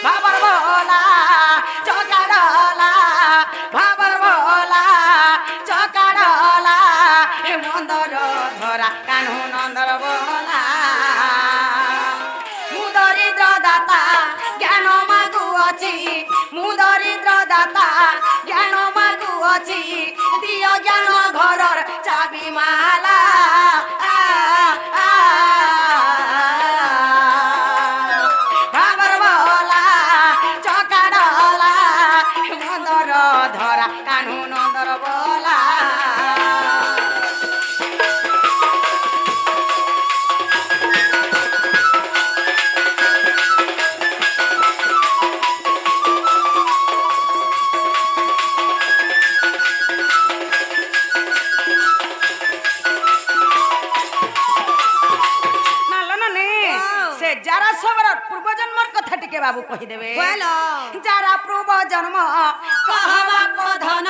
ভাবর ভোলা চকাডলা ভাবর ভোলা চকাডলা মন্দর ধরা কানু নন্দর ভোলা মু দরিদ্র দাতা জ্ঞান মাগুଅছি মু দরিদ্র দাতা জ্ঞান মাগুଅছি দিও জ্ঞান ঘরর চাবি মালা ভাবর ভোলা চকাডলা মন্দর ধরা কানু নন্দর ভোলা যারা সবার পূর্ব জন্মর কথা টিকে বাবু কহিদেবে যারা পূর্ব জন্ম কহবা পধন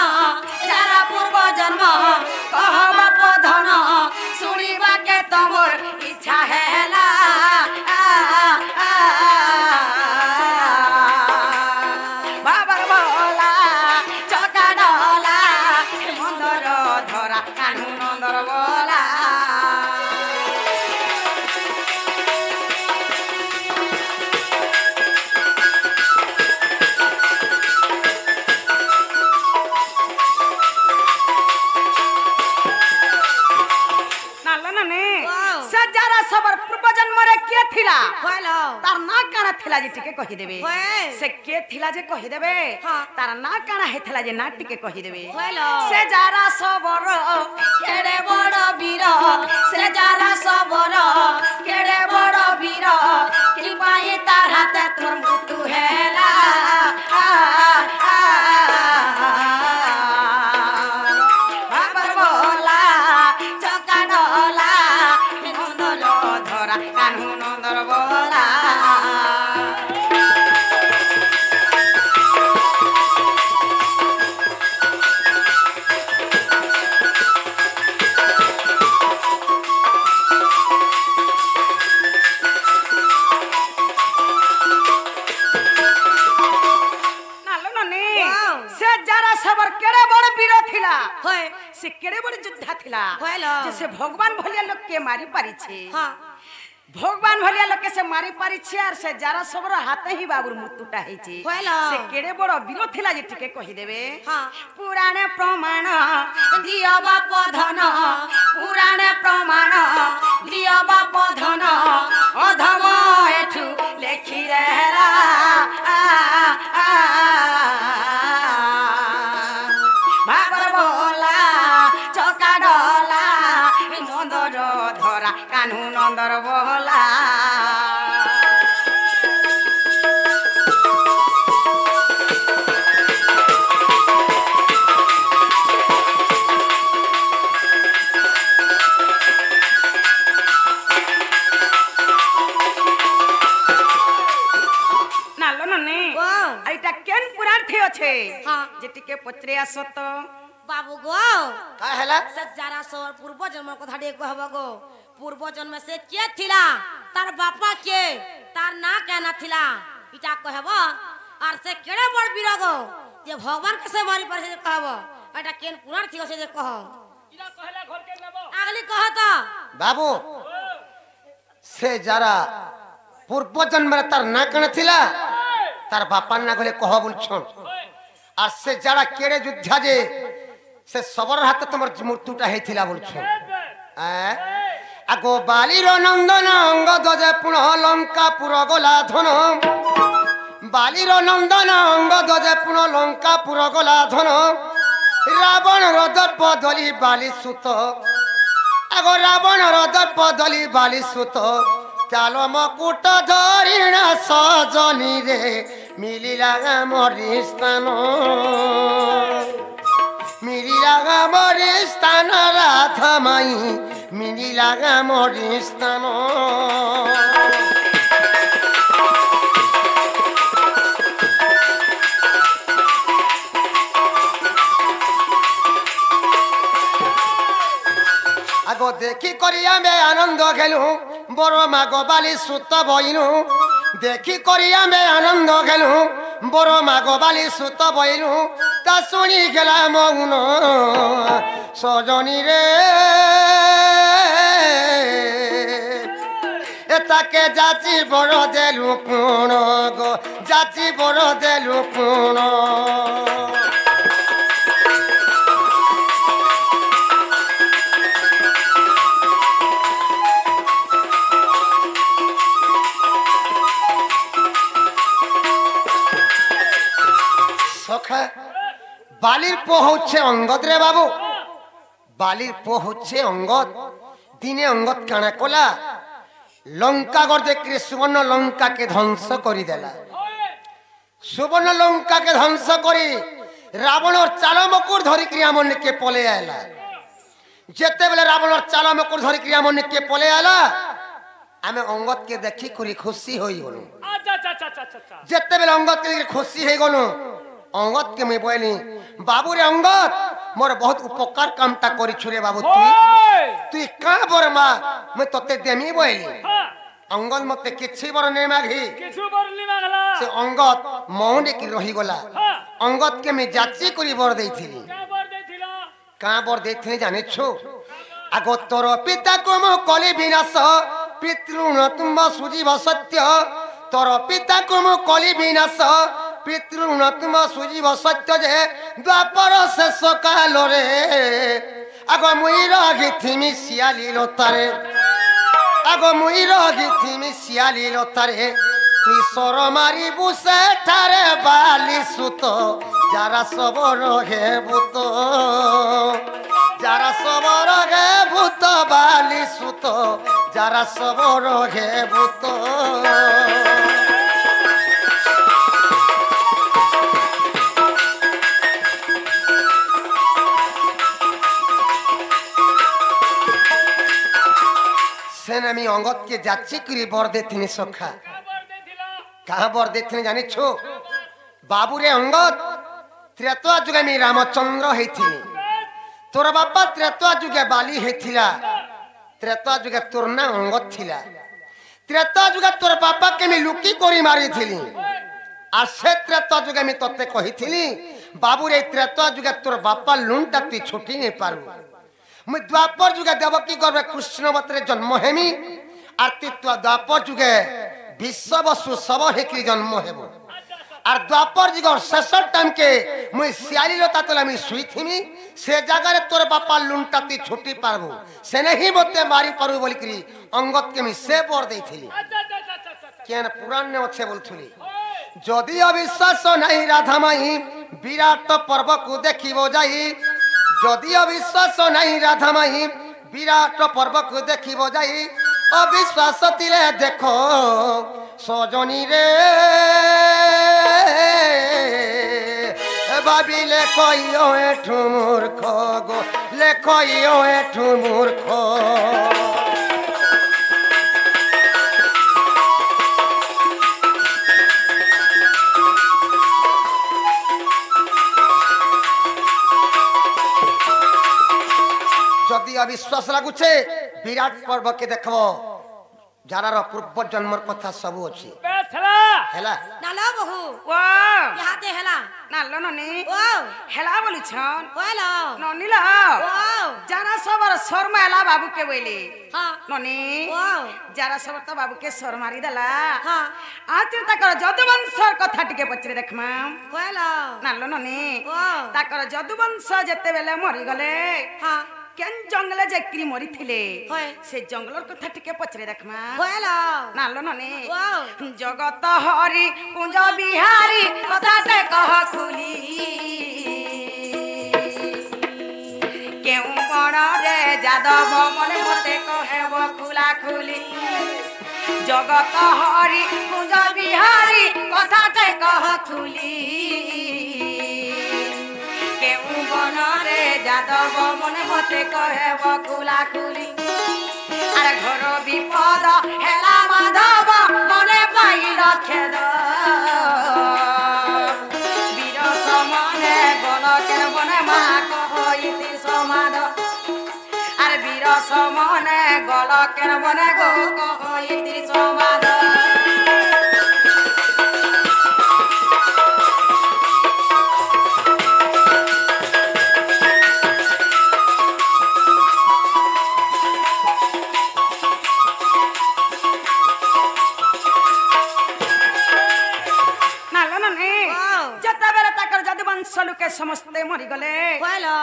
যারা পূর্ব জন্ম কহবা পধন শুনিবাকে তমর ইচ্ছা হেলা বাবার ভোলা চকাডলা মন্দর ধরা কানু নন্দর ভোলা সবার পূর্ব জন্মরে কে থিলা তার না কানা থিলা যে টিকে কহি দেবে সে কে থিলা যে কহি দেবে তার না কানা হেথিলা যে না টিকে কহি দেবে সে যারা সবর কেড়ে বড় বীর সে যারা সবর কেড়ে বড় বীর কি পাই তার হাতে তোর মৃত্যু হেলা ভাবর ভোলা চকাডলা মন্দর ধরা কানু নন্দর ভোলা সে যারা সবার কেড়ে বড় বীর থিলা সে কেড়ে বড় যোদ্ধা থিলা যে সে ভগবান ভলিয়া লোককে মারি পারিছে ভগবান ভলিয়া লোককে সে মারি পারিছে আর সে যারা সবার হাতে হি বাবুর মৃত্যুটা হইছে সে কেড়ে বড় বীর থিলা যে টিকে কহি দেবে পুরাণে প্রমাণ দিও বাপ ধন পুরাণে প্রমাণ দিও বাপ ধন অধম এঠু লেখি রেলা ভাবর ভোলা চকাডলা মন্দর ধরা কানু নন্দর ভোলা এইটা কেন পুরার্থী আছে যেটিকে পচরে আসত বাবু গো কা হেলা সে যারা সবার পূর্ব জন্ম কথা দিয়ে কহব গো পূর্ব জন্মে সে কে থিলা তার বাপা কে তার না কেনা থিলা এটা কহব আর সে কেড়ে বড় বীর গো যে ভগবান কে সে মারি পারে কহব এটা কেন পুরার্থী আছে যে কহ ইরা কহলা ঘর কে নেব আগলি কহ তো বাবু সে যারা পূর্ব জন্মে তার না কেনা থিলা তার বাপার না গলে কহ বলছন আর সে যারা কেড়ে যুদ্ধা যে সে সবর হাতে তোমার মৃত্যুটা হয়েছিল বলছন আগো বালির নন্দন অঙ্গ দজে পুনঃ লঙ্কা পুর গলা ধন বালির নন্দন অঙ্গ দজে পুনঃ লঙ্কা পুর গলা ধন রাবণ রদর্প দলি বালি সুত আগো রাবণ রদর্প দলি বালি সুত চাল মকুট ধরিণ সজনী রে মিলিলা মরি স্থান মিলিলা মরি স্থান রাধা মাই মিলিলা মরি স্থান আগো দেখি করি আমি আনন্দ গেলু বড় মাগ বালি সুত বইনু देखी करी आमे आनंद गेलु बर मागबाली सुत बइलु ता सुनी गेला मौन सजनी रे ताके जाची बड़ देलु पुण गो जाची बड़ देलु पुण सखा बालिर पो होच्छे अंगद रे बाबू बालिर पो होच्छे अंगद दिने अंगद काना कोला लंका गढ़ सुवर्ण लंका के ध्वंस करी देला सुवर्ण लंका के ध्वंस करी रावण और चाल मकुर धरी क्रियामन के पले आला जेते बेले रावण और चाल मकुर धरी क्रियामन के पले आला आमे अंगद के देखी करी खुशी होई गनु जेते बेले अंगद के खुशी हे गनु अंगद के मैं बोली बाबू रे अंगद मोर बहुत उपकार कामटा करी छुरे बाबू तुई का बर मा मैं तते देमी बोली अंगद मते किछि बर नै मागी से अंगद मौने की रही गला अंगद के मैं जाची करी बर देइथिली का बर देइथिली जाने छो आगो तोर पिता को मो कली विनाश पितृण तुम सुजीव सत्य तोर पिता को मो कली विनाश पितृण तुम सुजीव सत्य जे द्वापर शेष काल रे आगो मुई रगिथिमी सियाली लतारे आगो मुई रगिथिमी सियाली लतारे तुई सर मारी बुसे ठारे बाली सुत जारा सबर हे भूत जारा सबर हे भूत बाली सुत जारा सबर हे भूत सेनामी अंगद के जाची करी बर देथिनी सखा कहाँ बर देथिनी जानी छो बाबू रे अंगद त्रेता जुगे मी रामचंद्र हेथिनी तोर बापा त्रेता जुगे बाली हेथिला त्रेता जुगे तोर ना अंगद थिला त्रेता जुगे तोर बापा के मी लुकी करी मारी थिली आ से त्रेता जुगे मी तते कहिथिली बाबू रे त्रेता जुगे तोर बापा लुंटा ती छुटी नै पारु मैं द्वापर जुगे देवकी गर्भे कृष्ण बत्रे जन्म हेमी आरती द्वापर जुगे विश्व वसु सब हेकरी जन्म हेबो आर द्वापर जुगर शेष टाइम के मैं सियाली लता तले मैं सुई थिमी से जगह रे तोर बापा लुंटाती छुटी पारबो से नहीं मते मारी पारु बोली करी अंगद के मैं से बर देइथिली केन पुराण ने अच्छे बोलथुली जदि अविश्वास नहीं राधा माई विराट पर्व को देखिबो जाई जदि अविश्वास नहीं राधा माई विराट पर्व को देखिबो जाई अविश्वास तिले देखो सजनी रे भाभी लेखो एठू मूर्ख गो लेखो एठू मूर्ख जदि अविश्वास लगुचे विराट पर्व के देखबो जारार पूर्व जन्मर कथा सब अछि हेला नाला बहु वा यहाँ दे हेला नालो ननी ओ हेला बोली छन हेला ननी ला ओ जारा सबर शर्मा हेला बाबू के बोली हाँ ननी ओ जारा सबर तो बाबू के शर्मा मारी देला हाँ आज ताकर जदुवंशर कथा टिके पचरे देखमा हेला नालो ननी ओ ताकर जदुवंश जते बेले मरि गले हाँ केन जंगल जेकरी मरि थिले होय से जंगलर कथा टिके पचरे देखमा हेला नालो ननी वाओ जगत हरि कुंज बिहारी कथाटे कह खुली केउ बड़ रे जादव मने मते कहब खुला खुली जगत हरि कुंज बिहारी कथाटे कह खुली केउ बड़ रे जादव मने मते कहब खुला खुली अरे घर विपद हेला माधव मने पाइल खेद वीर समने गल के बने मा कहइति समाद अरे वीर समने गल के बने गो कहइति समाद यदुवंश लोके समस्ते मरी गले कहलो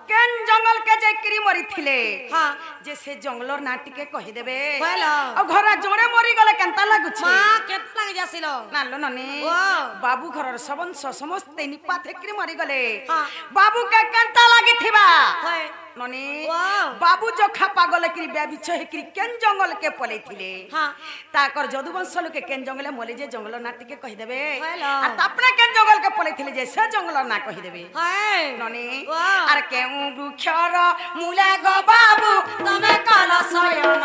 केन जंगल के जेकरी मरी थिले हां जे से जंगलर ना टिके कहि देबे कहलो और घरा जोड़े मरी गले केनता लागु छे मां केत लाग जासिलो नालो ननी ओ बाबू घरर सबंश समस्ते निपा थेकरी मरी गले हां बाबू के केनता लागि थिबा होय ननी वाह बाबू जो खा पागल करी बेबी छेकरी केन जंगल के पले थिले हां ताकर यदुवंश लोके केन जंगले मले जे जंगल ना टिके कहि देबे हेलो आ तपने केन जंगल के पले थिले जे से जंगल ना कहि देबे हाय ननी वाह आर केउ वृक्षर मूले गो बाबू तमे कल शयन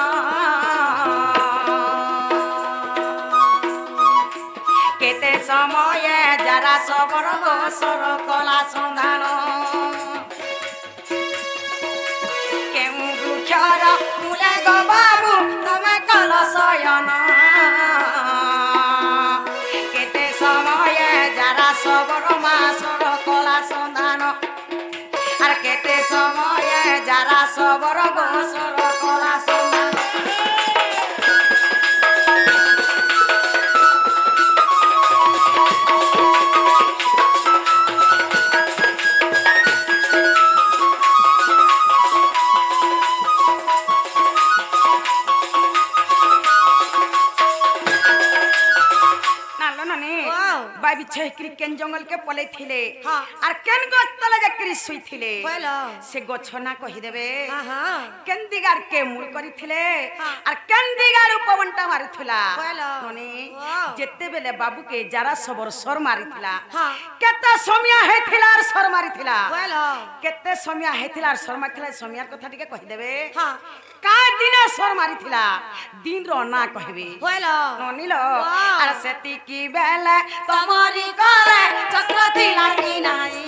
केते समय जरा सबर गो सर कला संधान केउ वृक्षर मूले गो बाबू तमे कल शयन केते समय जरा सबर मासर कला संधान আর কেতে সময়ে যারা সবর গোসর কলা সোনা बाबी छेकरी केन जंगल के पले थिले हां आर केन गछ तले जकरी सुई थिले कहलो से गछना कहि देबे हां हां केन दिगार के मूल करी थिले हां आर केन दिगार उपवंटा मारिथुला कहलो ननी वाह जेते बेले बाबू के जरा सबर सर मारिथिला हां केते समिया हेथिला आर सर मारिथिला कहलो केते समिया हेथिला आर सर मारिथिला समियार कथा टिके कहि देबे हां का दिने सर मारिथिला दिन रो ना कहबे कहलो ननिलो वाह आर सेती की बेले तमरी करे चक्र थिला की नाही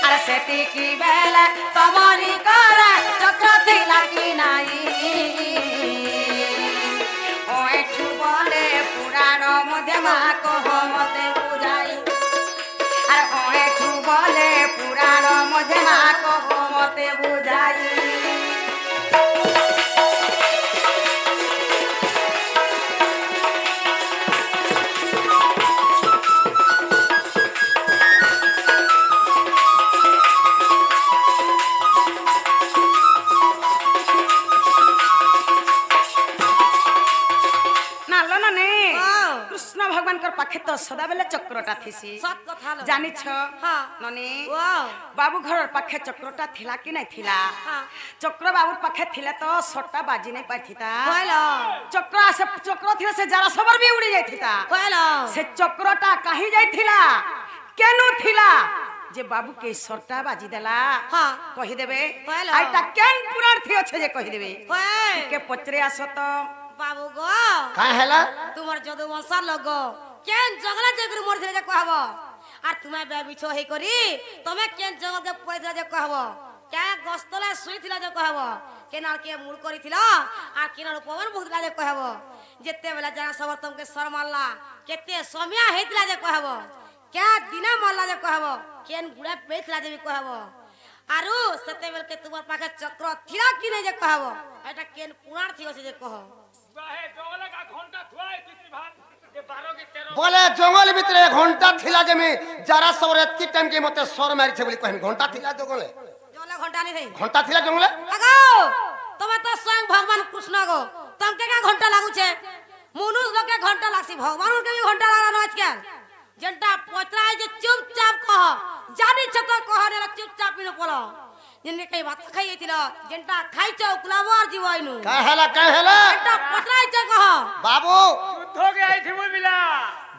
आर सेती की बेले तमरी करे चक्र थिला की नाही ओए ठुबले पुराण मध्य मा कह मते बुझाई आर ओए ठुबले पुराण मध्य मा कह मते बुझाई पाखे तो सदा बेले चक्रटा थिसी सत कथा लो जानि छ हां ननी वाह बाबू घर पाखे चक्रटा थिला कि नै थिला हां चक्र बाबू पाखे थिला तो सट्टा बाजी नै पाथिता कहलो चक्र थिला से जरा सबर भी उड़ी जाइथिता कहलो से चक्रटा काहे जाइथिला केनु थिला जे बाबू के सट्टा बाजी देला हां कहि देबे कहलो आइटा केन पुराण थी अछि जे कहि देबे होय के पचरे आसो तो बाबू गो का हैला तुमर यदुवंश लोगो केन जंगल जगरू मोर थिले जे कहबो आर तुमे बेबिछो हे करी तमे केन जंगल के पइला जे कहबो क्या गस्तला सुई थिला जे कहबो केनार के मूल करी थिला आ केनार पवन भुगला जे कहबो जेते बेला जाना सब तुमके सर मारला केते समिया हेतिला जे कहबो क्या दिना मारला जे कहबो केन गुड़ा पेथला जे कहबो आरु सते बेल के तुमर पाखे चक्र थिला कि नै जे कहबो एटा केन पुराण थियो से जे कहो बाहे जंगल का घंटा थुआई तीसरी भान ये 12 के 13 बोले जंगल भीतर घंटा थिला जे में जरा सबर एतकी टाइम के मते सर मारि छे बोली कहमी घंटा थिला जंगल जंगल घंटा नै थे घंटा थिला जंगल लगाओ तमे तो स्वयं भगवान कृष्ण गो तमके का घंटा लागू छे मनुष्य लोग के घंटा लागसी भगवान के भी घंटा लागला न आजकल जनता पोतराय जे चुपचाप कह जानि छ तो कह ने चुपचाप न पलो जिनने कई बात खाई थिला जनता खाई छ कुलावार जीवाइनु का हैला जनता पोतराय छ कह बाबू युद्ध हो गया थी वो मिला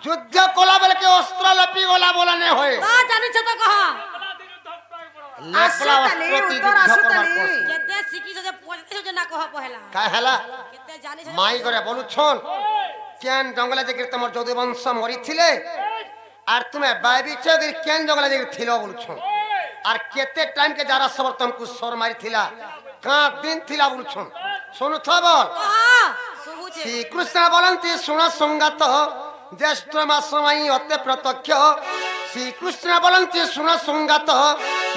युद्ध कोला बेल के अस्त्र लपी गोला बोला ने होय का जानि छ तो कह बड़ा दिन युद्ध होता है लेपला बड़ा आसुतली, अस्त्र उत्तर आसुतली। केते सिकी जे पोते जे ना कह पहला का हैला केते जानि छ माई करे बोलु छन केन जंगल जे तमर यदुवंश मरि थिले आर तुमे बाबी चौधरी केन जंगल जे थिलो बोलु छन आर केते टाइम के जरा सबर तुमको सर मारि थिला का दिन थिला बोलु छन सुनु थबल हां सुबु छे श्री कृष्ण बोलंती सुन संगत ज्येष्ठ मासमयी अते प्रत्यक्ष श्री कृष्ण बोलंती सुन संगत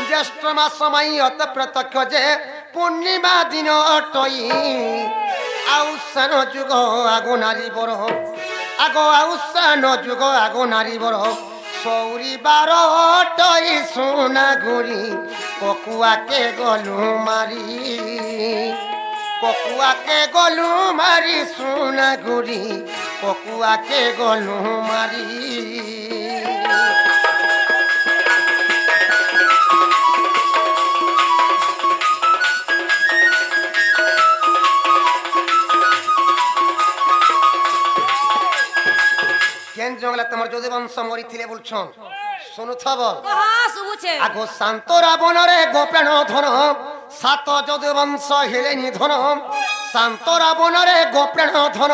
ज्येष्ठ मासमयी अते प्रत्यक्ष जे पूर्णिमा दिन अटई आउ सन जुग आगो नारी बर আগ আউসান যুগ আগ নারী বড় সৌরি বারটই সোনা গুড়ি ককুয়াকে গলু মারি ককুয়াকে গলু মারি সোনা গুড়ি ককুয়াকে গলু মারি কেন জঙ্গলে তোমার যদি বংশ মরিছিলে বলছন শুনুথব আগ শান্ত রাবণরে গোপেণ ধন সাত যদি বংশ হেলেনি ধন শান্ত রাবণরে গোপেণ ধন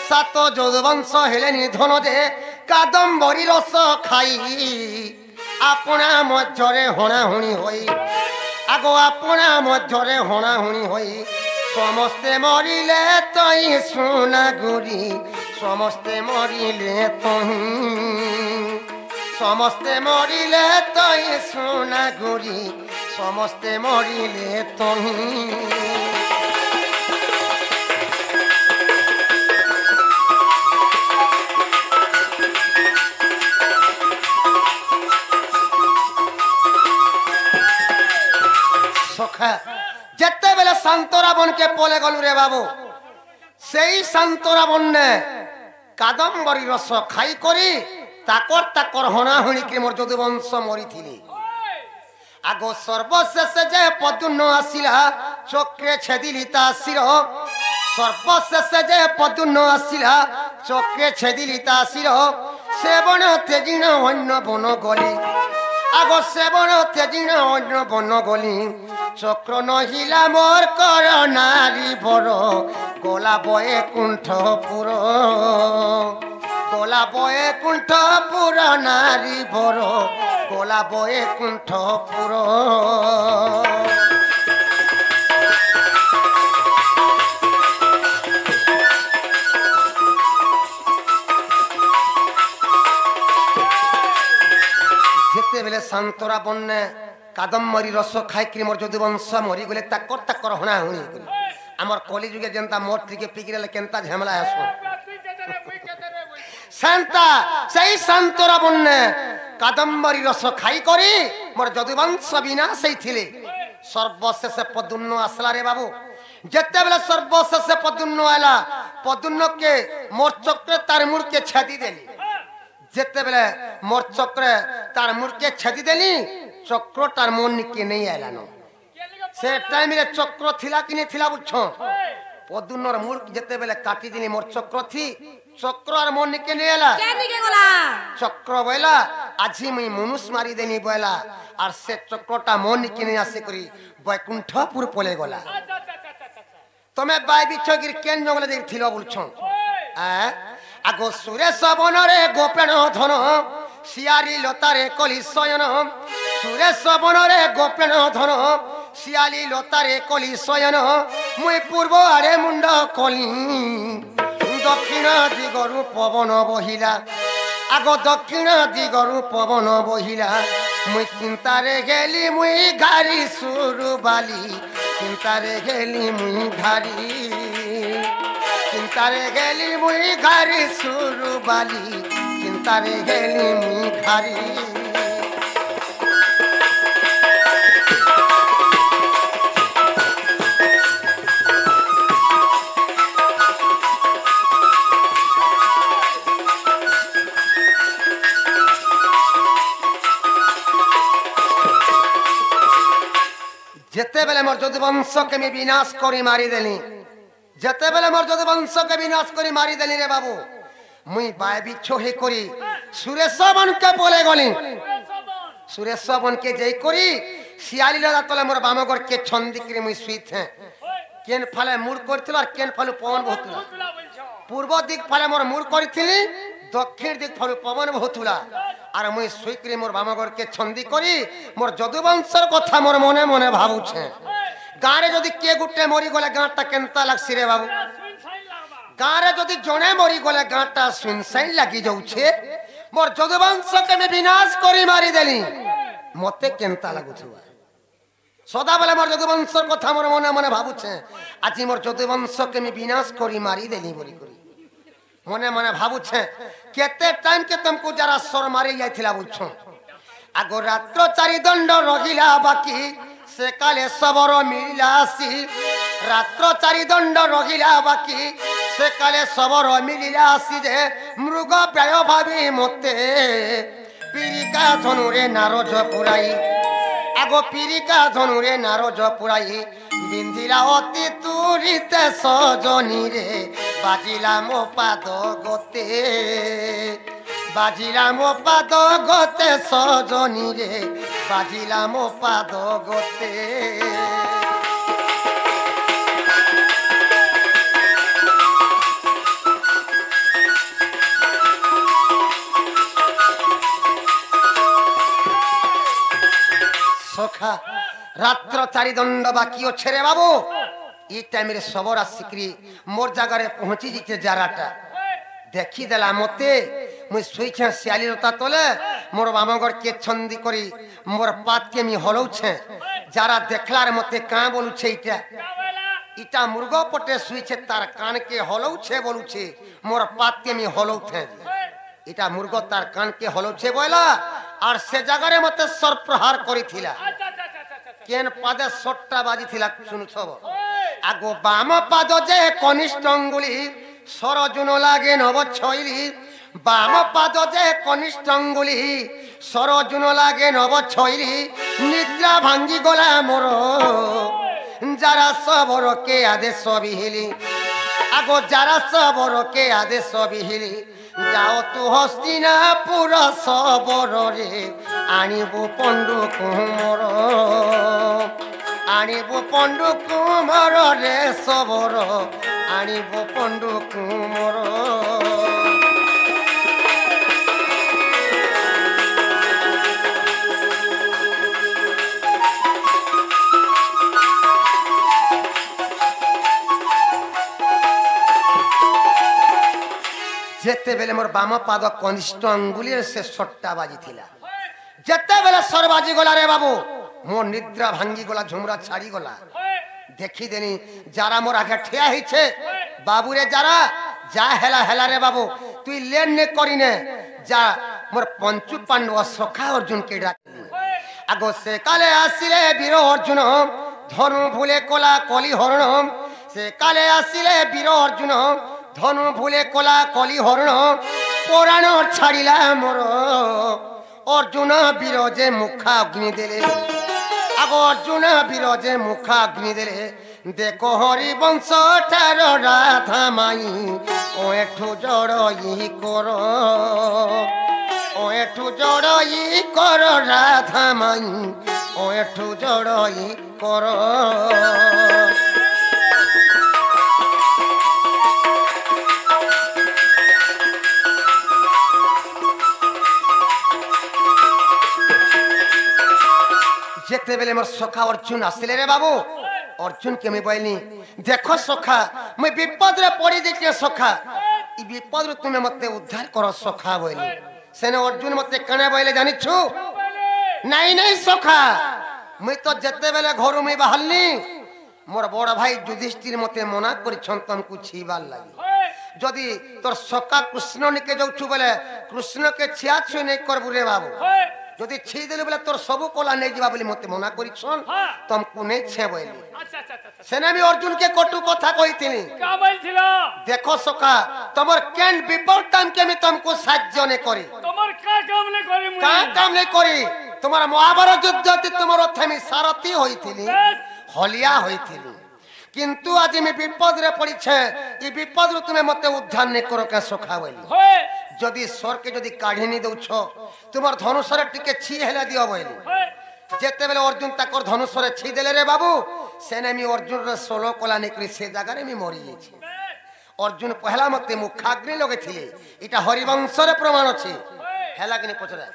সাত যদি বংশ হেলেনি ধন যে কাদম্বরী রস খাই আপনা মধ্যরে হଣାহুଣି হই আগ আপনা মধ্যরে হଣାহুଣି হই সমস্তে মরিলে তই সোনা গুড়ি সমস্তে মরিলে তহি সমস্তে মরিলে তই সোনা গুড়ি সমস্তে মরিলে তহি সখা যেতেবেলে শান্ত রাবণকে পলে গলু রে বাবু সেই শান্ত রাবণ নে কাদম্বরী রস খাই করি তাকর হଣାহুଣି কি মোর যদুবংশ মরিথিলি আগ সর্বশেষে যে পদ্মুন্ন আসিলা চক্রে ছেদিলি তা শির সর্বশেষে যে পদ্মুন্ন আসিলা চক্রে ছেদিলি তা শির সেবন তেজিণ অন্য বন গলি আগ সেবন তেজিণ অন্য বন গলি চক্র নহিলা মোর কর নারী বড় গোলা বয়ে কুণ্ঠপুর গোলা বয়ে কুণ্ঠপুর নারী বড় গোলা বয়ে কুণ্ঠপুর যেতেবেলে শান্তরা বন্যে কাদম্বরী রস খাইকি মোর যদুবংশ মরিগলে তাকর হଣାহুଣି করি আমার কলি যুগে যেন্তা মোর থেকে পিগিরালে কেনতা ঝামেলা আস শান্তা সেই শান্তরা বন্যে কাদম্বরী রস খাই করি মোর যদুবংশ বিনাশ হইছিলে সর্বশেষে পদ্মুন্ন আসলা রে বাবু যেতেবেলে সর্বশেষে পদ্মুন্ন আলা পদ্মুন্নকে মোর চক্রে তার মুড়কে ছেদি দেলি যেতেবেলে মোর চক্রে তার মুড়কে ছেদি দেলি চক্রটার মন কে নেই আইলানো সে টাইমে চক্র থিলা কিনে থিলা বুঝছ পদ্মুন্নর মুড় যেতেবেলে কাটি দিলি মোর চক্র থি চক্র আর মন কে নেই আলা চক্র বইলা আজি মুই মনুষ মারি দেনি বইলা আর সে চক্রটা মন কে নেই আসে করি বৈকুণ্ঠপুর পলে গলা তুমি বাই বিচ্ছগির কেন জঙ্গলে দেখি থিল বলছ আগ সুরেশ বনরে গোপেণ ধন শিয়ারি লতারে কলি শয়ন সুরেশ বনরে গোপেণ ধন শিয়ালি লতারে কলি শয়ন মুই পূর্ব আড়ে মুন্ড কলি দক্ষিণ দিগরু পবন বহিলা আগ দক্ষিণ দিগরু পবন বহিলা মুই চিন্তারে গেলি মুই ঘারি সুরু বালি চিন্তারে গেলি মুই ঘারি চিন্তারে গেলি মুই ঘারি সুরু বালি চিন্তারে গেলি মুই ঘারি যেতেবেলে মোর যদুবংশকে আমি বিনাশ করি মারি দেলি যেতেবেলে মোর যদুবংশকে বিনাশ করি মারি দেলি রে বাবু মুই বায় বিচ্ছ হে করি সুরেশ বনকে বলে গলি সুরেশ বনকে যেই করি শিয়ালি লতা তলে মোর বামগর কে ছন্দিকরি মুই শুইতে কেন ফালে মুড় করছিল আর কেন ফালে পবন বহুতুলা পূর্ব দিক ফালে মোর মুড় করিছিলি দক্ষিণ দিক ফালে পবন বহুতুলা আর মুই শুইকরি মোর বামগরকে ছন্দি করি মোর যদুবংশর কথা মোর মনে মনে ভাবুছে গাঁরে যদি কে গুটে মরি গলে গাঁটা কেনতা লাগছি রে বাবু গাঁরে যদি জনে মরি গলে গাঁটা সুনসাইন লাগি যাউছে মোর যদুবংশকে আমি বিনাশ করি মারি দেলি মতে কেনতা লাগুথিবা সদাবেলে মোর যদুবংশর কথা মোর মনে মনে ভাবুছে আজি মোর যদুবংশকে আমি বিনাশ করি মারি দেলি বলি করি मने मने भाबुछे केते टाइम के तुमको जरा सर मारी जाइथिला बुझछो आगो रात्र चारि दंड रहिला बाकी से काले सबरो मिलासी रात्र चारि दंड रहिला बाकी से काले सबरो मिलासी जे मृग प्राय भाबी मते पीरिका धनुरे नारज पुराई आगो पीरिका धनुरे नारज पुराई बिंदिरा अति तुरिते सजनी रे बाजिला मो पाद गोते बाजिला मो पाद गोते सजनी रे बाजिला मो पाद गोते सखा रात्र चारि दंड बाकी अच्छे रे बाबू ये टाइम रे सबर आसिक्री मोर जगार पहुंची जीते जाराटा देखी देला मते मुई सुइछे सियाली रता तले मोर बामगर के छंदी करी मोर पात के मी हलौछे जारा देखलार मते का बोलुछे इटा इटा मुर्गो पटे सुइछे तार कान के हलौछे बोलुछे मोर पात के मी हलौथे इटा मुर्गो तार कान के हलौछे बोला और से जगारे मते सर प्रहार करिथिला केन पादे सट्टा बाजी थिला सुनु छब आगो बाम पाद जे कनिष्ठ अंगुली सरजुन लागे नव छइली बाम पाद जे कनिष्ठ अंगुली सरजुन लागे नव छइली निद्रा भांगी गला मोर जारा सबरो के आदेश बिहिली आगो जारा सबरो के आदेश बिहिली जाओ तू हस्तिनापुर सबरो रे आनिबो पंडु कुमर आनिबो पंडु कुमर रे सबरो आनिबो पंडु कुमर जेते बेले मोर बाम पाद कनिष्ठ अंगुली से सट्टा बाजी थिला जेते बेले सर बाजी गला रे बाबू मो निद्रा भांगी गला झुमरा छाड़ी गला देखी देनी जारा मोर आगे ठिया हिछे बाबू रे जारा जा हेला हेला रे बाबू तू लेन ने करिने जा मोर पंचु पांडव सखा अर्जुन के डाक आगो से काले आसिले वीर अर्जुन धनु भूले कोला कली हरण से काले आसिले वीर अर्जुन धनु भूले कोला कली हरण पुराण छाड़िला मोर अर्जुन विरोजे मुखा अग्नि देले आगो अर्जुन विरोजे मुखा अग्नि देले देखो हरिवंश ठार राधा माई ओ एठू जड़ई कर ओ एठू जड़ई कर राधा माई ओ एठू जड़ई कर जेते बेले मोर सखा अर्जुन आसिले रे बाबू अर्जुन के मैं बोलनी देखो सखा मैं विपद रे पड़ी देखिए सखा ई विपद रे तुमे मते उद्धार करो सखा बोली सेने अर्जुन मते कने बोले जानि छु नहीं नहीं सखा मैं तो जेते बेले घर में बाहरनी मोर बड़ भाई युधिष्ठिर मते मना करि छंतन को छीबार लागि जदी तोर सखा कृष्ण निके जाउछु बोले कृष्ण के छिया छु नहीं करबु रे बाबू যদি ছি দেলে বলে তোর সবু কলা নেই যাবা বলি মতে মনা করিছন তমকু নেই ছে বইলি আচ্ছা আচ্ছা আচ্ছা সেনা আমি অর্জুন কে কটু কথা কইতিনি কা বলছিল দেখো সখা তোমার কেন বিপদ টাইম কে আমি তমকু সাহায্য নে করি তোমার কা কাম নে করি মুই কা কাম নে করি তোমার মহাভারত যুদ্ধতে তোমার আমি সারথি হইতিনি হলিয়া হইতিনি কিন্তু আজ আমি বিপদ রে পড়িছে এই বিপদ রে তুমি মতে উদ্ধার নে করো কা সখা বইলি যদি সরকে যদি কাঢ়িনি দউছ তোমার ধনুষরে টিকে ছি হেলা দিও বইলি যেতে বেলে অর্জুন তাকর ধনুষরে ছি দেলে রে বাবু সেনে আমি অর্জুন রে 16 কলা নেকরি সে জায়গারে আমি মরি গেছি অর্জুন পহলা মতে মুখাগ্নি লগেছিলে এটা হরিবংশরে প্রমাণ আছে হেলা কিনি পছরা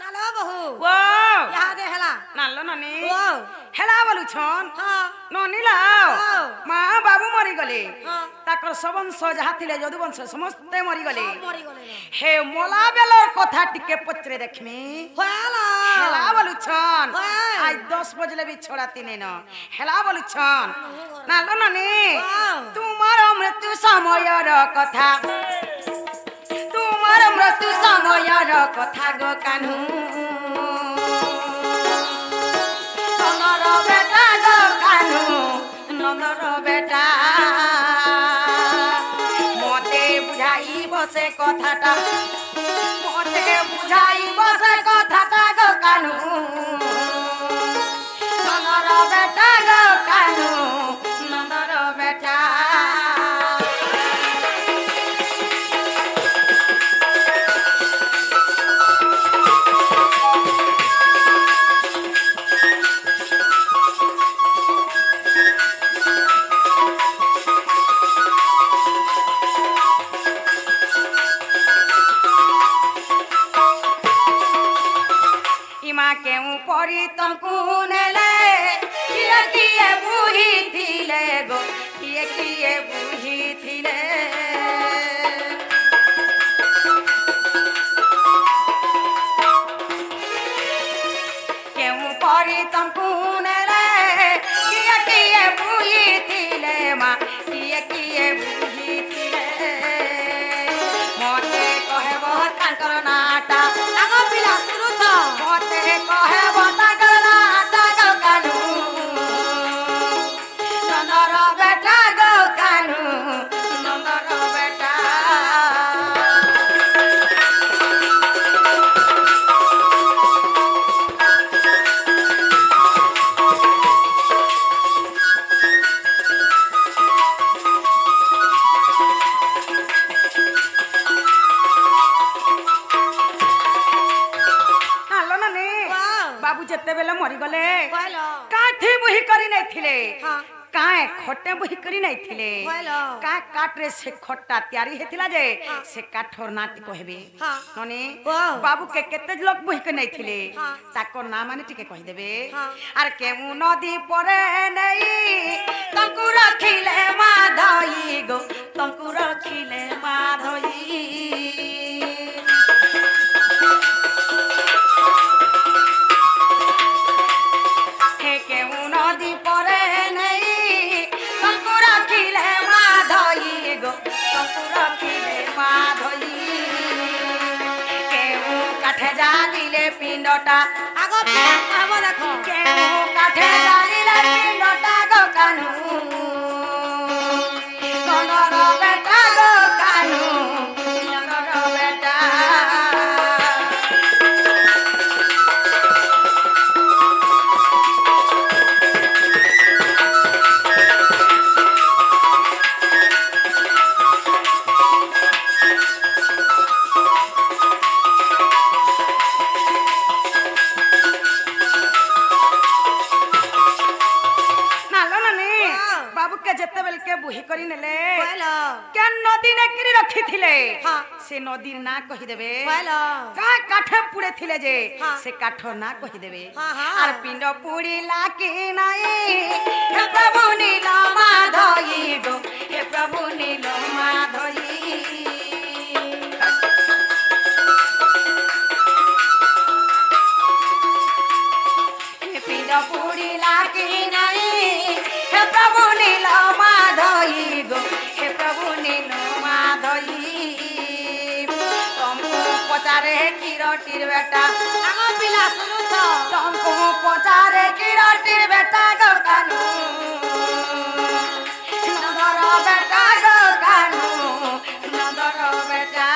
নালো বহু ওয়াও ইহা দে হেলা নালো ননি ওয়াও হেলা বলুছন হ্যাঁ ননি লাও ওয়াও মা বাবু মরি গলে হ্যাঁ তাকর সবংশ যাহা থিলে যদুবংশ সমস্তে মরি গলে মরি গলে হে মোলা বেলর কথা টিকে পচরে দেখমি হেলা হেলা বলুছন ওয়াও আজ 10 বজলে বি ছড়াতি নেন হেলা বলুছন নালো ননি ওয়াও তোমার মৃত্যু সময়ের কথা ତୁ ସମୟର କଥା ଗୋ କାହ୍ନୁ ନନ୍ଦର ବେଟା ଗୋ କାହ୍ନୁ ନନ୍ଦର ବେଟା মতে বুঝাইব সে কথাটা মতে বুঝাইব সে কথাটা গো কানু নন্দর বেটা গো কানু নন্দর বেটা ইমা কেউ পরি তমকু নেলে কিয়ে কিয়ে বুঝিছিলে গো কিয়ে কিয়ে বুঝিছিলে কেউ পরি তমকু নেলে কিয়ে কিয়ে বুঝিছিলে মা কিয়ে কিয়ে বুঝিছিলে মতে কহেব তাঙ্কর নাটা আগ পিলা শুনুছ মতে কহেব তাঙ্কর নাটা গো কানু নন্দর বেটা গো কানু নন্দর বেটা আলো না নে বাবু যেতেবেলে মরিগলে কাঠি বহি করি নাইছিলে কায়ে খটে বহি করি নাইছিলে কা কাটরে সে খট্টা তৈয়ারি হেতিলা যে সে কাঠর নাটি কহেবে ননে বাবু কে কেতে লোক বহি করি নাইছিলে তাকো না মানে টিকে কহি দেবে আর কেমু নদী পরে নেই তঙ্কু রাখিলে মাধই গো তঙ্কু রাখিলে মাধই হে কেউ নদী পরে নেই তঙ্কু রাখিলে মাধই গো তঙ্কু রাখিলে মাধই কেউ কাঠে জালিলে পিণ্ডটা আগ কহব দেখো কেউ কাঠে জালিলে পিণ্ডটা গো কানু নন্দর বেটা গো কানু নন্দর বেটা যেতেবেলকে বুহি করি নেলে কেন নদী নেকরি রাখিছিলে সে নদীর না কহি দেবে কা কাঠে পুড়ে থিলে যে সে কাঠ না কহি দেবে আর পিণ্ড পুড়িলা কি নাই হে প্রভু নীল মাধই গো হে প্রভু নীল মাধই পিণ্ড পুড়িলা কি নাই হে প্রভু নীল মাধই গো হে প্রভু নীল মাধই তমকু পচারে কিরটির বেটা আগ পিলা শুনুছ তমকু পচারে কিরটির বেটা গো কানু নন্দর বেটা গো কানু নন্দর বেটা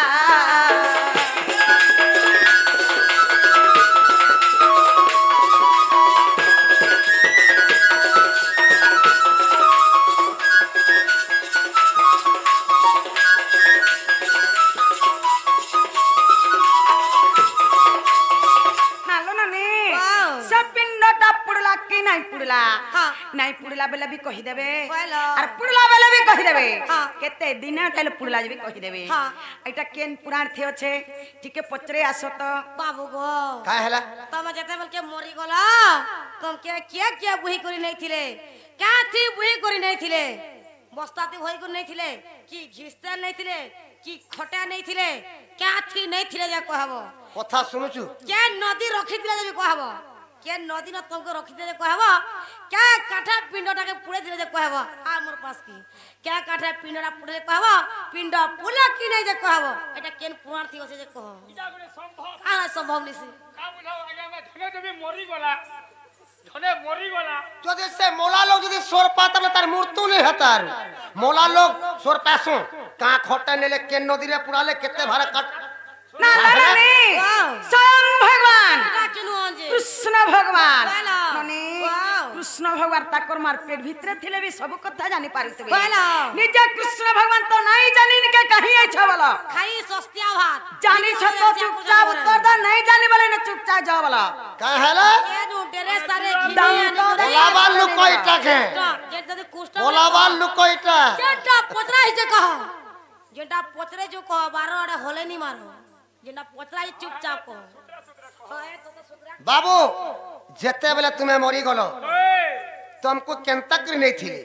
নাই পুড়লা নাই পুড়লা বেলে भी कहि देबे আর পুড়লা বেলে भी कहि देबे केते दिन काल पुड़ला भी कहि देबे एटा केन पुराण थे আছে টিকে পচরে আসো তো बाबू गो काय हला तम जेते बल के मरी गला तम के बुही करी नै थिले का थी बुही करी नै थिले बस्ताते होई को नै थिले की घिस्ता नै थिले की खटा नै थिले क्या थी नै थिले जा कहबो কথা শুনুছু के नदी रखी थिले जे कहबो के नदी न तुमको रखी दे कहब क्या काठा पिंडटाके पुड़े दिले जे कहब आ मोर पास की क्या काठा पिंडटा पुड़े कहब पिंड पुला की नहीं जे कहब एटा केन पुराण थी ओसे जे कह इटा गुने संभव आ संभव नहीं से का बुझाओ आगे में धने देवी मरी गला धने मरी गला যদি সে মোলা লোক যদি সোর পাতলে তার মৃত্যু নেই হতার মোলা লোক সোর পাসু কা খটা নেলে কেন নদীরে পুরালে কেতে ভারে কাট না না না স্বয়ং ভগবান एटा केनु आंजे কৃষ্ণ ভগবান बोलो। ননি वाओ। কৃষ্ণ ভগবান তাকর মার পেট ভিতরে থিলে भी सब কথা জানি পারিতবে बोलो। নিজে কৃষ্ণ ভগবান তো নাই জানিন কে কহি আইছ বলো खाई सस्तिया भात জানি ছ তো চুপচাপ উত্তর দা নাই জানি বলে না চুপচাপ যাও বলো কা হেলা केनु डेरे सारे दाम घिनी तो दे। ওলাবার লোক কইটাকে जे जदि कुष्ठ ওলাবার লোক কইটা जेटा पचरा हिजे कह जेटा पचरे जो कह 12 अड़े होले नहीं मारो जेटा पचरा ही चुपचाप कह हाय तो सुधरा বাবু যেতে বেলে তুমি মরি গলো ए तुमको केनता करी नहीं थिले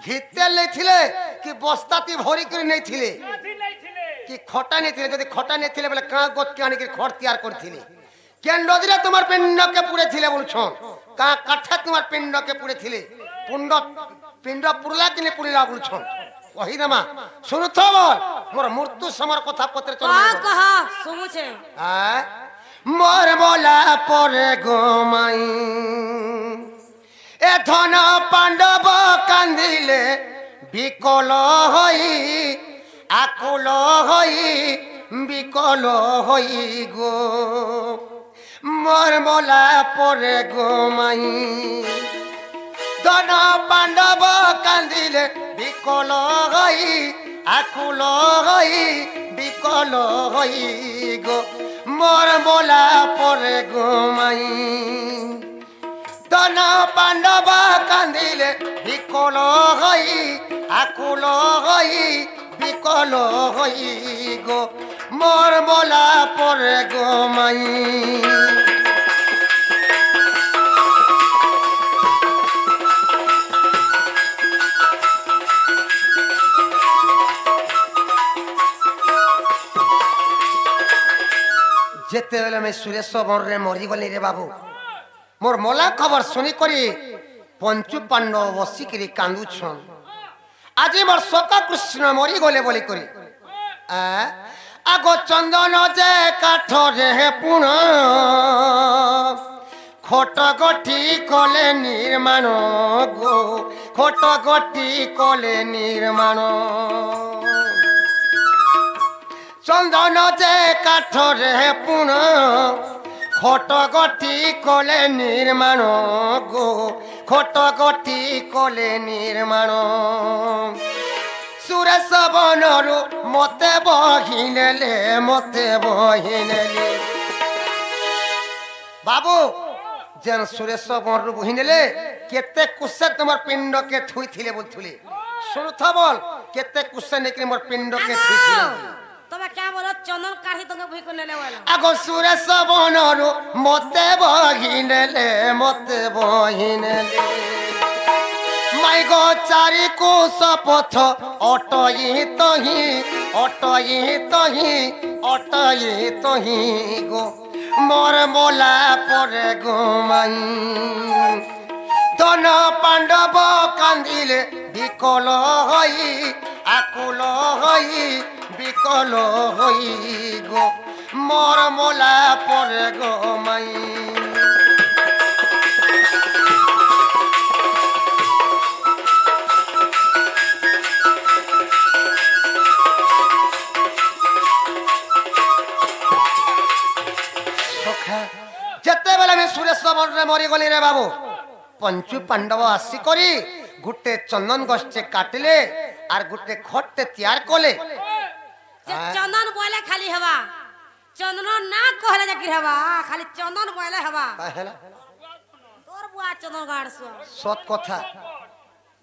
घिते नहीं थिले कि बस्ताती भरी करी नहीं थिले काठी नहीं थिले कि खटा नहीं थिले यदि खटा नहीं थिले बोले का गोत के आनी के खट तैयार करथिले केन नदीरे तुम्हार पिंड के पुड़े थिले बोलछो का काठा तुम्हार पिंड के पुड़े थिले पिंड पुरला कि नहीं पुरला बोलछो वही नमा सुनु तो बोल मोर मृत्यु समर कथा पत्र चल का कह सुमु छे मोर बोला परे गोमाई ए धन पांडव कांदिले বিকল হই আকুল হই বিকল হই গো মোর মোলা পরে গো মাই ধন পাণ্ডব কান্দিলে বিকল হই আকুল হই বিকল হই গো মোর মোলা পরে গো মাই ধন পাণ্ডব কান্দিলে বিকল হই আকুল হই বিকল হই গো মোর মোলা পরে গো মাই যেতে বেলে আমি সুরেশ বনরে মরিগলি রে বাবু মোর মোলা খবর শুনি করি পঞ্চু পাণ্ডব বসিকি কান্দুছন আজি মোর সকা কৃষ্ণ মরিগলে বলি করি আগ চন্দন যে কাঠরে পুণ খট গঠি কলে নির্মাণ গো খট গঠি কলে নির্মাণ চন্দন যে কাঠরে পুণ খট গঠি কলে নির্মাণ গো খট গঠি কলে নির্মাণ সুরেশ বনরু মতে বহিনেলে মতে বহিনেলে বাবু যেন সুরেশ বনরু বহিনেলে কেতে কুসে তোমার পিণ্ডকে থুইছিলে বলছিলে শুনুথ বল কেতে কুসে নেকি মোর পিণ্ডকে থুইছিলে तबे क्या बोलो चंदन काठी तुमके भई को नेले वाला আগো সুরেশ বনরু মতে বহিনেলে মতে বহিনেলে মাই গো চারি কোষ পথ অটই তহি অটই তহি অটই তহি গো মোর মোলা পরে গো মাই ধন পাণ্ডব কান্দিলে বিকল হই আকুল হই বিকল হই গো মোর মোলা পরে গো মাই যেতেবেলে আমি সুরেশ বনরে মরিগলি রে বাবু পঞ্চু পাণ্ডব আসি করি গুটে চন্দন গছটে কাটিলে আর গুটে খটতে তৈয়ার কলে जे चंदन बोले खाली हवा चंदन ना कहले जाकी हवा खाली चंदन बोले हवा হেলা तोर बुआ चंदन गाड़सो সৎ কথা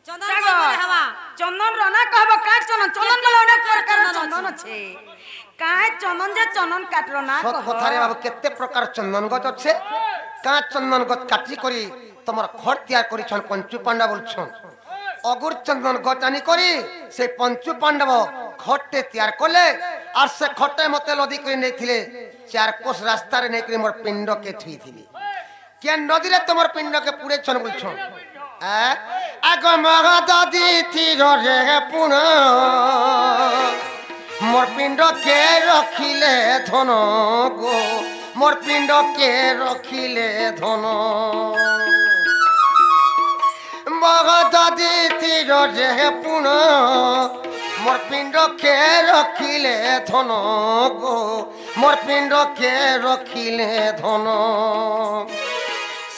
चंदन बोले हवा চন্দন রনা কহব কাট চন্দন চন্দন বলে অনেক প্রকার চন্দন আছে কায় চন্দন যে চন্দন কাটর না সৎ কহ কথা রে বাবু কেতে প্রকার চন্দন গছ আছে কা চন্দন গছ কাটি করি তোমার খট তৈয়ার করিছন পঞ্চু পাণ্ডব বলছন অগুর চন্দন গছ আনি করি সেই পঞ্চু পাণ্ডব খটতে তৈয়ার করলে আর সে খটে মতে লদি করে নেইছিলে চার কোষ রাস্তারে নেই করে মোর পিণ্ডকে থুইଥିଲି কে নদীরে তোমার পিণ্ডকে পুড়েছন বলছ আগ মহাদি তীরে পুণ মোর পিণ্ডকে রখিলে ধন গো মোর পিণ্ডকে রখিলে ধন মহাদি তীরে পুণ মোর পিণ্ডকে রখিলে ধন গো মোর পিণ্ডকে রখিলে ধন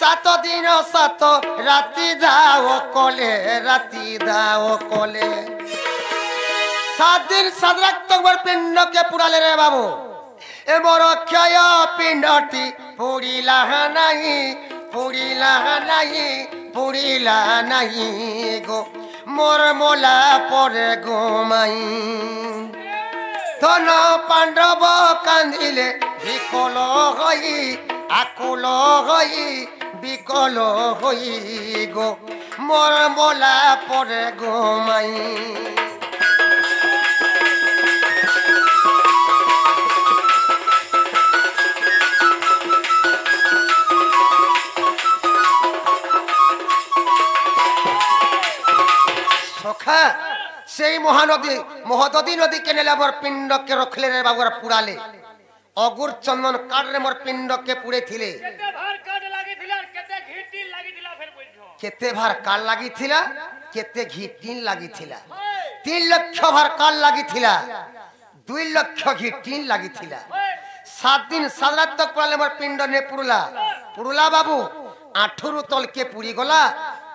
7 দিন 7 রাতি যাও কলে রাতি দাও কলে 7 দিন 7 রাত তোমার পিণ্ডকে পুড়ালে রে বাবু এ মোর ক্ষয় পিণ্ডটি পুড়িলা নাই পুড়িলা নাই পুড়িলা নাই গো মোর মোলা পরে গোমাই ধন পাণ্ডব কান্দিলে বিকল হই আকুল হই বিকল হই গো মোর মোলা পরে গোমাই সখা সেই মহানদী মহদী নদী কে নেলে আমার পিণ্ডকে রখলে রে বাবুরা পুড়ালে অগুর চন্দন কাটরে মোর পিণ্ডকে পুড়েছিলে কেতে ভার কাল লাগিছিলা কেতে ঘি টিন লাগিছিলা 3 লক্ষ ভার কাল লাগিছিলা 2 লক্ষ ঘি টিন লাগিছিলা 7 দিন 7 রাত তক পুড়ালে মোর পিণ্ড নে পুড়লা পুড়লা বাবু আঠুরু তলকে পুড়ি গলা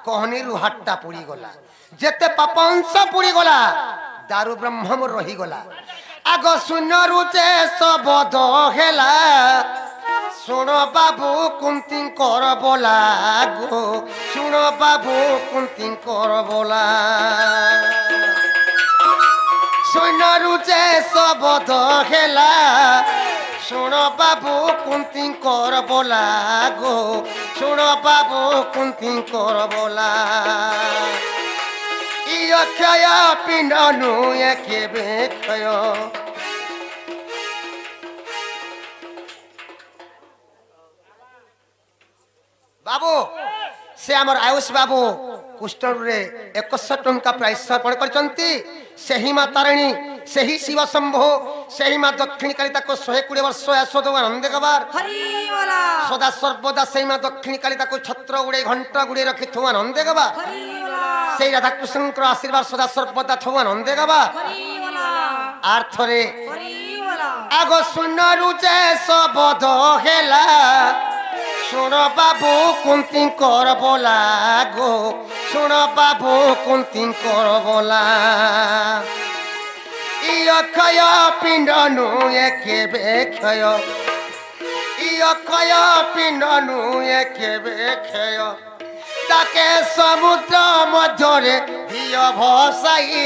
कहनीरु हाट्टा पुड़ी गला जेते पापंस पुड़ी गला दारु ब्रह्म रही गला आग शून्य रुचे सबद हेला सुन बाबू कुंती कर बोला गो सुन बाबू कुंती कर बोला शून्य रुचे सबद हेला सुन बाबू कुंती कर बोला गो सुन बाबू कुंती कर बोला क्षय पिंड नुए केबे क्षय बाबू से आमर आयुष बाबू कुष्ठरे 100 टंका प्राइस अर्पण करचंती सेही माँ तारिणी सेही शिव शंभो सेही माँ दक्षिणी कालिता को 120 वर्ष यशोद आनंद गवार सदा सर्वदा सेही माँ दक्षिणी कालिता को छत्र गुड़े घंटा गुड़े रखी थो आनंद गवार से राधा कृष्ण आशीर्वाद सदा सर्वदा थो आनंद गवार आर्थरे आग शून्य रुचे सबद हेला सुन बाबू कुंती कर बोला गो सुन बाबू कुंती कर बोला क्षय पिंड नुए केबे क्षय क्षय पिंड नुए केबे क्षय ताके समुद्र मध्यरे दिय भसाई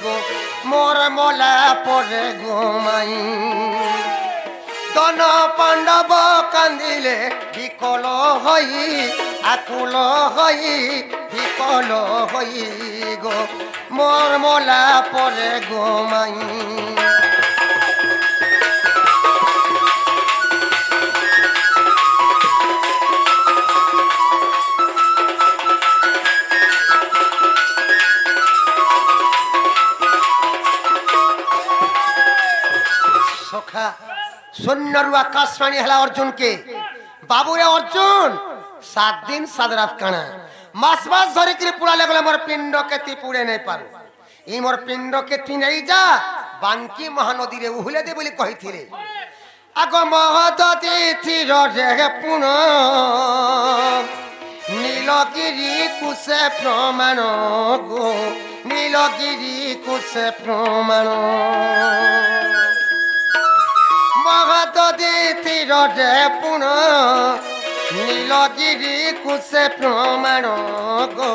गो मोर मोला परे गोमाई तन पांडव कांदिले विकल हई आकुल हई विकल हई गो मोर मोला परे गोमाई शून्यरु आकाशवाणी हला अर्जुन के बाबू रे अर्जुन 7 दिन 7 रात काना मास मास धरि के पुरा लगले मोर पिंड के ती पुड़े नहीं पारू ई मोर पिंड के ती नहीं जा बांकी महानदी रे उहुले दे बोली कहिथिले आग महादती तीर रे पुन नीलगिरी कुसे प्रमाण गो नीलगिरी कुसे प्रमाण महादती तीर रे पुन नीलगिरी कुसे प्रमाण गो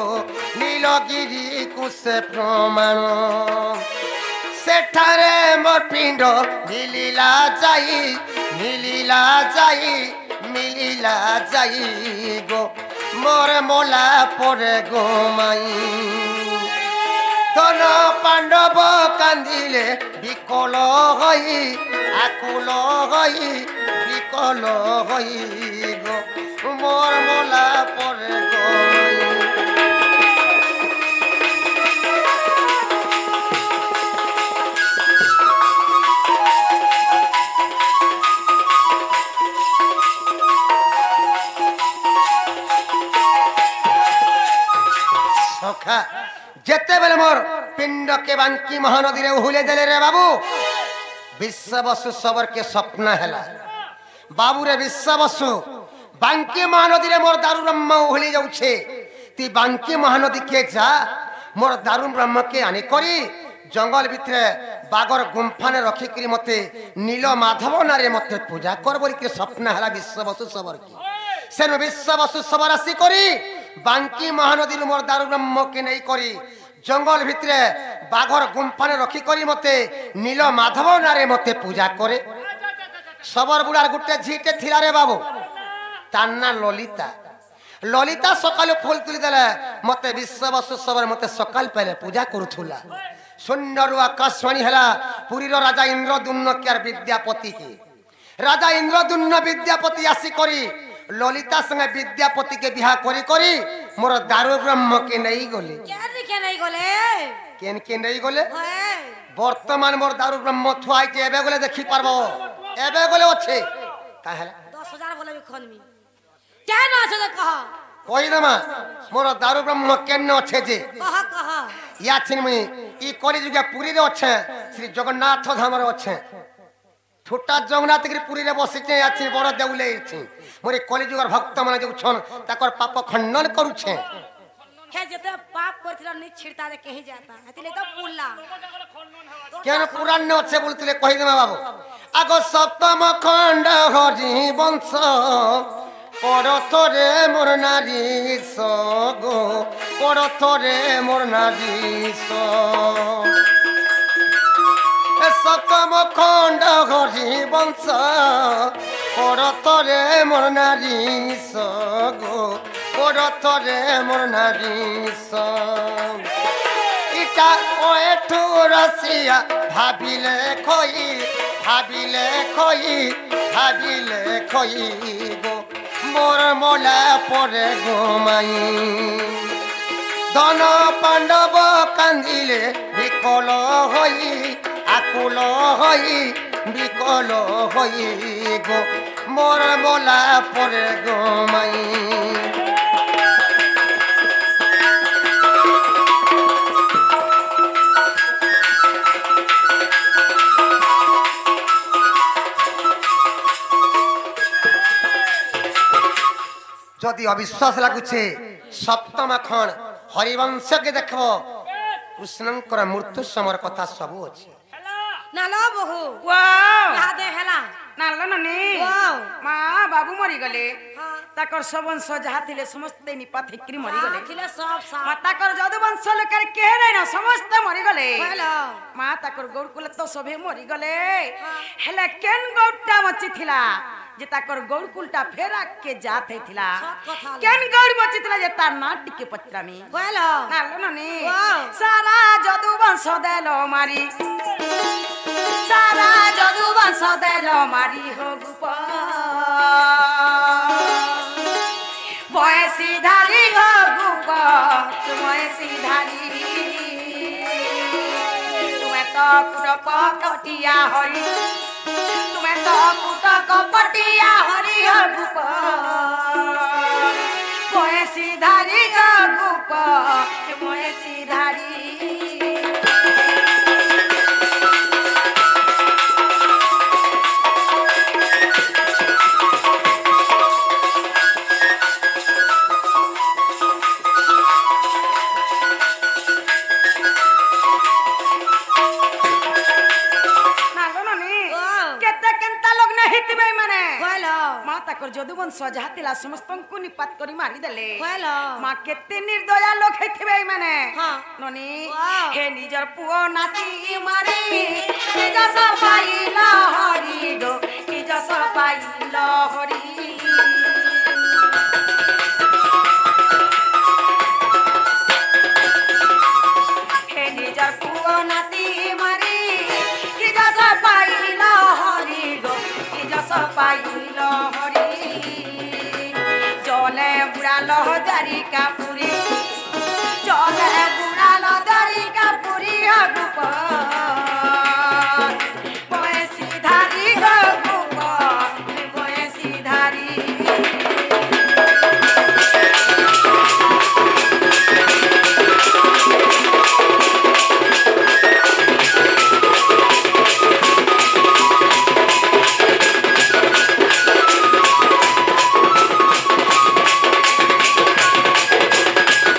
नीलगिरी कुसे प्रमाण सेठारे मोर पिंड मिलिला जाई गो मोर मोला परे गोमाई धन पांडव कान কান্দিলে বিকল হই আকুল হই বিকল হই গো মোর মোলা পরে গই সখা যেতেবেলে মোর পিণ্ডকে বাঙ্কি মহানদীরে উহুলে দেলে রে বাবু বিশ্ববসু সবরকে স্বপ্ন হেলা বাবুরে বিশ্ববসু বাঙ্কি মহানদীরে মোর দারু ব্রহ্ম উহুলি যাচ্ছে তুই বাঙ্কি মহানদীকে যা মোর দারু ব্রহ্মকে আনি করি জঙ্গল ভিতরে বাগর গুম্ফানে রখিকি মতে নীল মাধব নারে মতে পূজা কর বলি স্বপ্ন হেলা বিশ্ববসু সবরকে সেন বিশ্ববসু সবর আসি করি বাঙ্কি মহানদীর মোর দারু ব্রহ্মকে নেই করি জঙ্গল ভিতরে বাঘর গুম্ফানে রখি করি মতে নীল মাধব নারে মতে পূজা করে সবর বুড়ার গুটে ঝিটে থিলা রে বাবু তার না ললিতা ললিতা সকালে ফুল তুলি দেলে মতে বিশ্ববসু সবর মতে সকাল পেলে পূজা করুথুলা সুন্দর আকাশবাণী হেলা পুরীর রাজা ইন্দ্রদুম্ন কেয়ার বিদ্যাপতি কে রাজা ইন্দ্রদুম্ন বিদ্যাপতি আসি করি ললিতা সঙ্গে বিদ্যাপতি কে বিহা করি করি মোর দারু ব্রহ্ম কে নেই গলে কেন কে নেই গলে বর্তমান মোর দারু ব্রহ্ম থুয়াইতে এবে গলে দেখি পারবো এবে গলে আছে তাহলে 10,000 বলে খনমি কেন আছে কহ কই দেমা মোর দারু ব্রহ্ম কেন আছে যে কহ কহ ইয়াছিন মুই ই কলি যুগে পুরী রে আছে শ্রী জগন্নাথ ধামরে আছে ছোটা জগন্নাথ গিরি পুরী রে বসিছে আছে বড় দেউলে আছে মোরে কলি যুগর ভক্ত মানে যে ছন তাকর পাপ খণ্ডন করুছে হে যেতে পাপ করছিল নি ছিড়তা দে কহি যাতা হেতিলে তো পুল্লা কেন পুরাণ আছে বলতিলে কই দেমা বাবু আগো সপ্তম খণ্ড হরি বংশ পরথরে মোর নারী গো পরথরে মোর নারী সপ্তম খণ্ড হরি বংশ পরথরে মোর নারী গো পরথরে মোর নারী ইটা ওঠু রসিয়া ভাবিলে খই ভাবিলে খই ভাবিলে খই গো মোর মোলা পরে ঘুমাই ধন পাণ্ডব কান্দিলে বিকল হই আকুল হই বিকল হই গো মোর মোলা পরে ঘুমাই যদি অবিশ্বাস লাগুছে সপ্তম খণ্ড হরিবংশকে দেখব কৃষ্ণঙ্কর মৃত্যু সময়ের কথা সবু আছে নালো বহু ওয়াও ইয়াদে হেলা নালো ননি ওয়াও মা বাবু মরি গলে হ্যাঁ তাকর সবংশ যাহা থিলে সমস্ত নিপাত হিকরি মরি গলে ছিলে সব সব মা তাকর যদুবংশ লোকের কেহে নাই না সমস্ত মরি গলে হেলো মা তাকর গৌরকুলে তো সবে মরি গলে হেলে কেন গৌরটা বচি থিলা যে তাকর গৌরকুলটা ফেরা কে জাত হেथिला সব কথা কেন গৌর বচি থিলা যে তার না টিকে পত্রামি হেলো নালো ননি ওয়াও সারা যদুবংশ দেলো মারি সারা যদুবংশ দেলো মারি হো গুপ বয়সী ধারি হো গুপ বয়সী ধারি তুমি তো কপটিয়া হরি তুমি তো কপটিয়া হরি হো গুপ বয়সী ধারি হো গুপ বয়সী ধারি যদুবংশ যাহা ଥିଲା ସମସ୍ତଙ୍କୁ ନିପାତ କରି ମାରି ଦେଲେ ମା କେତେ ନିର୍ଦୟା ଲୋକ ହେଇଥିବେ ମାନେ ନନି ହେ ନିଜର ପୁଅ ନାତି ମାରି ନିଜ ସପାଇଲ ହରି ଗো ନିଜ ସପାଇଲ ହରି হে নিজর পুଅ ନାତି ମାରି बोले बुढ़ा लो द्वारिका पुरी